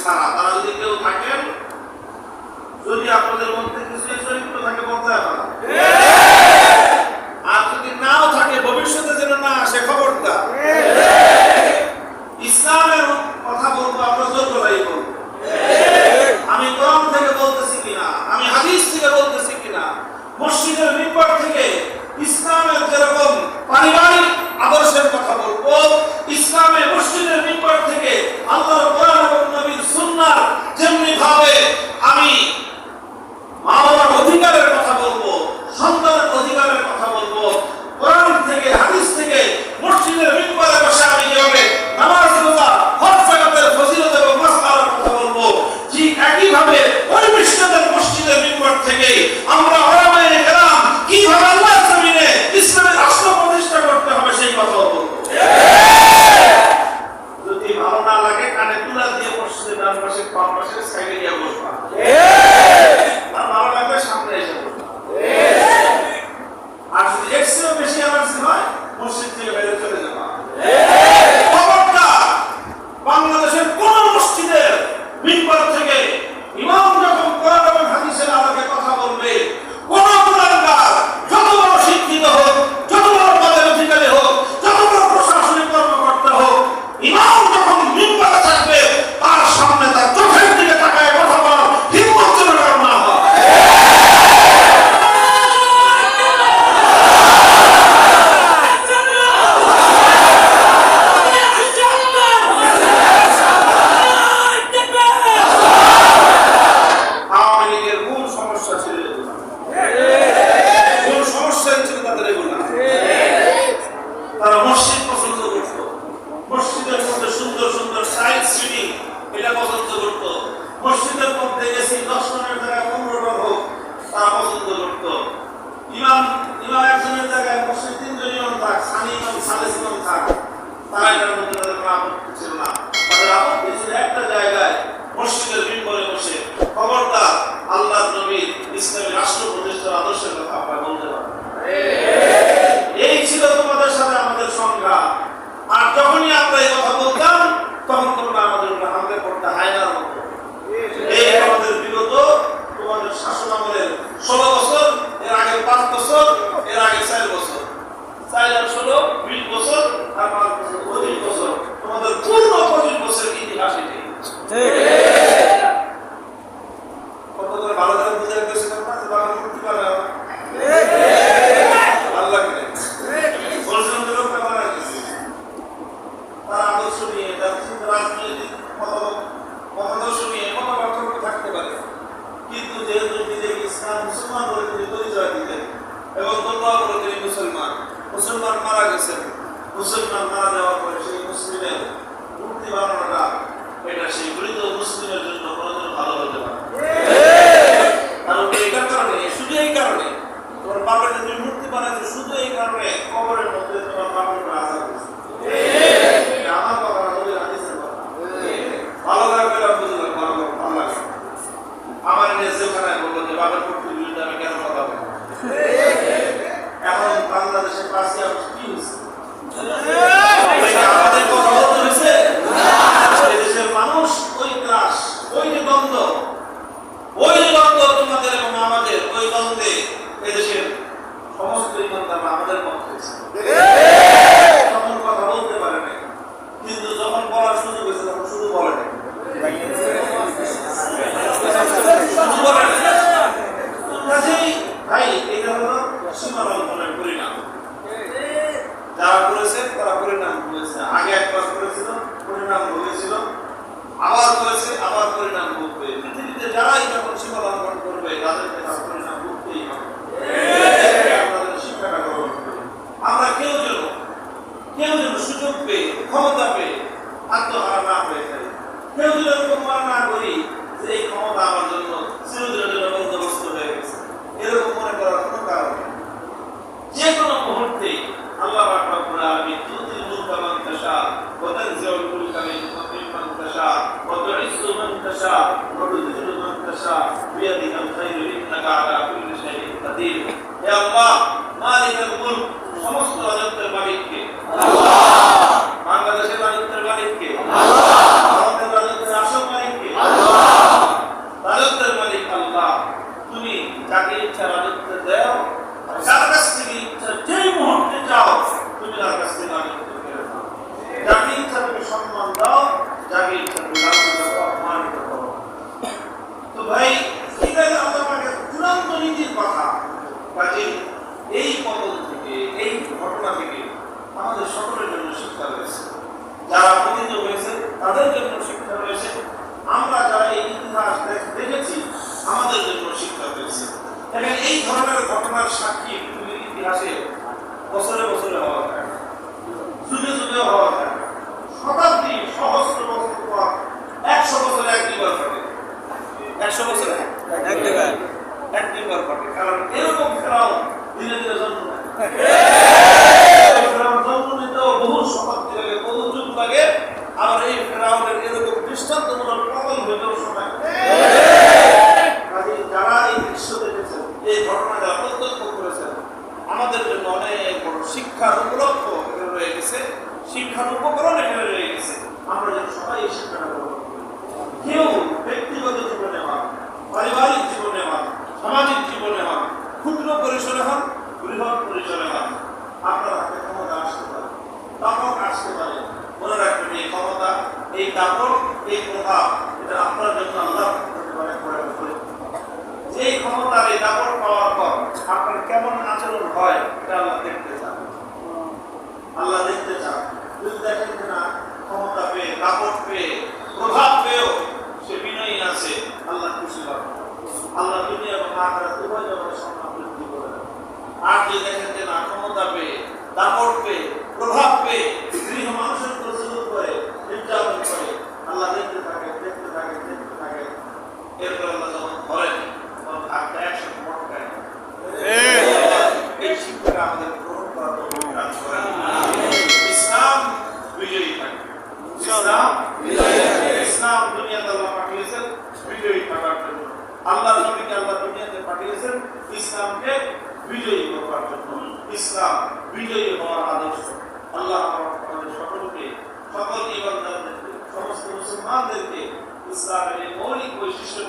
ছাড়া তারা যদি কেউ থাকেন, যদি আপনাদের মধ্যে কিছু চরিত্র থাকে বদলায় ফেলা, আর যদি নাও থাকে ভবিষ্যতে যেন না আসে খবরদার। ইসলামের কথা বলবো, আমরা যোগ্যতাই বলবো। আমি কোরআন থেকে বলতেছি কিনা, আমি হাদিস থেকে বলতেছি কিনা, মসজিদের মিম্বর থেকে ইসলামের যেরকম পারিবারিক আদর্শের কথা বলবো, ইসলামের মসজিদের মিম্বর থেকে আল্লাহর কোরআন এবং নবীর সুন্নাহ যেমনি ভাবে আমি মা বাবার অধিকারের কথা বলবো, সন্তানের অধিকারের কথা বলবো, কোরআন থেকে হাদিস থেকে মসজিদের মিম্বরে বসে আমি যেভাবে নামাজ রোজা হজ যাকাতের ফজিলত এবং মাসআলার কথা বলবো, ঠিক একই ভাবে ওই মসজিদের মিম্বর থেকে আমরা ওলামায়ে কেরাম কিভাবে আল্লাহর জমিনে ইসলামের রাষ্ট্র প্রতিষ্ঠা করতে হবে সেই কথা বলবো। যদি ভালো না লাগে কানে তুলা দিয়ে মসজিদের ডান পাশে বাম পাশে সাইডে গিয়ে বসবা, আর ভালো লাগবে সামনে এসে বসবা। আর যদি একশো বেশি এনার্জি হয় মসজিদ থেকে বাইরে চলে যাবা। খবরদার, বাংলাদেশের কোন মসজিদের মিম্বর থেকে ইমাম যখন কোরআন এবং হাদিসের আলোকে কথা বলবে, কোন মুনাফিক যত বড় শিক্ষিত হোক, যত বড় পদের অধিকারী হোক, যত বড় প্রশাসনিক কর্মকর্তা হোক, ইমাম যখন মিম্বরে থাকবে তার সামনে তার চোখের দিকে তাকায় কথা বলার হিম্মত যেন কারো না হয়। তারা মসজিদ পছন্দ করত, মসজিদের মধ্যে সুন্দর সুন্দর সাইড সিটিং এটা পছন্দ করত, মসজিদের মধ্যে এসি 10 টনের জায়গায় 15 টন হোক তারা পছন্দ করত। ইমাম একজনের জায়গায় মসজিদ 3 জন ইমাম থাক, সানি ইমাম সালেস ইমাম থাক, তারা এটার মধ্যে তাদের কোনো আপত্তি ছিল না। তাদের আপত্তি ছিল একটা জায়গায় মসজিদের মিম্বরে বসে খবরদার আল্লাহর নবীর ইসলামী রাষ্ট্র প্রতিষ্ঠার আদর্শের কথা আপনারা বলতে পারেন। এই ছিল তোমাদের সাথে আমাদের সংগ্রাম। আর যখনই আমরা এই কথা বলতাম তখন তোমরা আমাদের উপর হামলা করতে হায়নার মতো। এই আমাদের বিগত তোমাদের শাসন আমলের 16 বছর, এর আগে 5 বছর, এর আগে 4 বছর, 4 আর 16 20 বছর, আর 5 বছর 25 বছর, তোমাদের পূর্ণ 25 বছরের ইতিহাস এটি। কত করে ভালো করে বুঝে গেছে তোমরা যে বাংলা মুক্তি পাবে আল্লাহ করে বলছেন যে লোকটা মারা গেছে, তার আদর্শ নিয়ে তার রাজনৈতিক মতাদর্শ নিয়ে কত পার্থক্য থাকতে পারে, কিন্তু যেহেতু নিজেকে ইসলাম মুসলমান বলে তিনি পরিচয় দিতেন এবং তোমরা বলে তিনি মুসলমান মারা গেছেন, মুসলমান মারা যাওয়ার পরে সেই মুসলিমের মূর্তি বানানোটা এটা সেই মৃত মুসলিমের জন্য কোনোদিন ভালো হতে পারে। কারণ এইটার কারণে, শুধু এই কারণে তোমার বাবার যদি মূর্তি বানাচ্ছে, শুধু এই কারণে কবরের মধ্যে তোমার বাবার আজাদ হয়েছে। আমার কথা না, নবীর হাদিসের কথা। ভালো লাগবে না, বুঝলাম ভালো লাগে। আমার নিজে ওখানে বললো যে বাবার মূর্তির বিরুদ্ধে আমি কেন কথা বলবো। এখন বাংলাদেশের 5ই আগস্ট কি হয়েছে? আমাদের কথা বলতে হয়েছে। দেশের মানুষ ওই ক্লাস, ওই যে দ্বন্দ্ব তোমাদের এবং আমাদের, ওই দ্বন্দ্বে এদেশের সমস্ত ইমানদাররা আমাদের পক্ষে তখন কথা বলতে পারে না, কিন্তু যখন বলার সুযোগ হয়েছে তখন শুধু বলে না। ভাই এটা হলো সীমা লঙ্ঘনের পরিণাম। যারা করেছে তারা পরিণাম ভুগেছে। আগে একবার করেছিল, পরিণাম ভুগেছিল, আবার করেছে, আবার পরিণাম ভুগবে। পৃথিবীতে যারাই যখন সীমা লঙ্ঘন করবে তাদেরকে তার পরিণাম ভুগতেই হবে। আমাদের শিক্ষাটা গ্রহণ করবে। আমরা কেউ যেন সুযোগ পেয়ে, ক্ষমতা পেয়ে আত্মহারা না হয়ে যায়, কেউ যেন এরকম মনে না করি যে এই ক্ষমতা আমার জন্য চিরদিনের জন্য বন্দোবস্ত হয়ে গেছে, এরকম মনে করার কোনো কারণ নেই। যে কোনো মুহূর্তে আল্লাহ পাক রব্বুল আলামিন তুতিল মুলকা মান তাশা ওয়া তানজিউল মুলকা মিম্মান তাশা ওয়া তুইজ্জু মান তাশা ওয়া তুযিল্লু মান তাশা বিয়াদিকাল খায়রু ইন্নাকা আলা কুল্লি শাইইন কাদির। হে আল্লাহ, মালিকুল মুলক, সমস্ত রাজত্বের মালিক কে? আল্লাহ। বাংলাদেশের রাজত্বের মালিক কে? আল্লাহ। ভারতের রাজত্বের আসল মালিক কে? জন্য শিক্ষা রয়েছে, আমরা যারা এই ইতিহাস দেখেছি আমাদের জন্য শিক্ষা রয়েছে। দেখেন এই ধরনের ঘটনার সাক্ষী পৃথিবীর ইতিহাসে বছরে বছরে হওয়া যায়, যুগে যুগে হওয়া যায়, শতাব্দী সহস্র বছর পর 100 বছরে এক দুইবার ঘটে, 100 বছরে এক দুইবার ঘটে। কারণ এরকম ফেরাউন ধীরে ধীরে জন্ম নেয়। ফেরাউন জন্ম নিতেও বহু শতাব্দী লাগে, বহু যুগ লাগে। আর এই ফেরাউনের এরকম দৃষ্টান্তমূলক পতন হইতেও সময়। যারা এই দৃশ্য দেখেছেন, এই ঘটনাটা প্রত্যক্ষ করেছেন, আমাদের জন্য অনেক বড় শিক্ষার উপলক্ষ এখানে রয়ে গেছে, শিক্ষার উপকরণ এখানে রয়ে গেছে। আমরা যেন সবাই এই শিক্ষাটা গ্রহণ করি। কেউ ব্যক্তিগত জীবনে হন, পারিবারিক জীবনে হন, সামাজিক জীবনে হন, ক্ষুদ্র পরিসরে হন, বৃহৎ পরিসরে হন, আপনার হাতে ক্ষমতা আসতে পারে, দাপট আসতে পারে। মনে রাখবেন এই ক্ষমতা, এই দাপট, এই প্রভাব এটা আপনার জন্য আল্লাহ করে। এই ক্ষমতার এই দাপট পাওয়ার পর আপনার কেমন আচরণ হয় এটা আল্লাহ দেখতে চান। আল্লাহ দেখতে চান যদি দেখেন যে না ক্ষমতা পেয়ে, দাপট পেয়ে, প্রভাব পেয়েও সে বিনয়ী আছে, আল্লাহ খুশি হবে। আল্লাহ দুনিয়া এবং আখিরাত উভয় জগতের সম্মান বৃদ্ধি করে দেন। আর যদি দেখেন যে না ক্ষমতা পেয়ে, দাপট পেয়ে, প্রভাব পেয়ে গৃহ মানুষের উপর জুলুম করে, নির্যাতন করে, আল্লাহ দেখতে থাকে, দেখতে থাকে, দেখতে থাকে। এরপর আল্লাহ যখন ধরেন এই শিক্ষাটা আমাদের গ্রহণ করার ইসলাম বিজয়ী থাকে। ইসলাম দুনিয়াতে আল্লাহ পাঠিয়েছেন বিজয়ী থাকার জন্য। আল্লাহ নবীকে আল্লাহ দুনিয়াতে পাঠিয়েছেন ইসলামকে বিজয়ী করবার জন্য। ইসলাম বিজয়ী হওয়ার আদর্শ। আল্লাহ আমাদের সকলকে, সকল ইমানদারদেরকে, সমস্ত মুসলমানদেরকে ইসলামের এই মৌলিক বৈশিষ্ট্য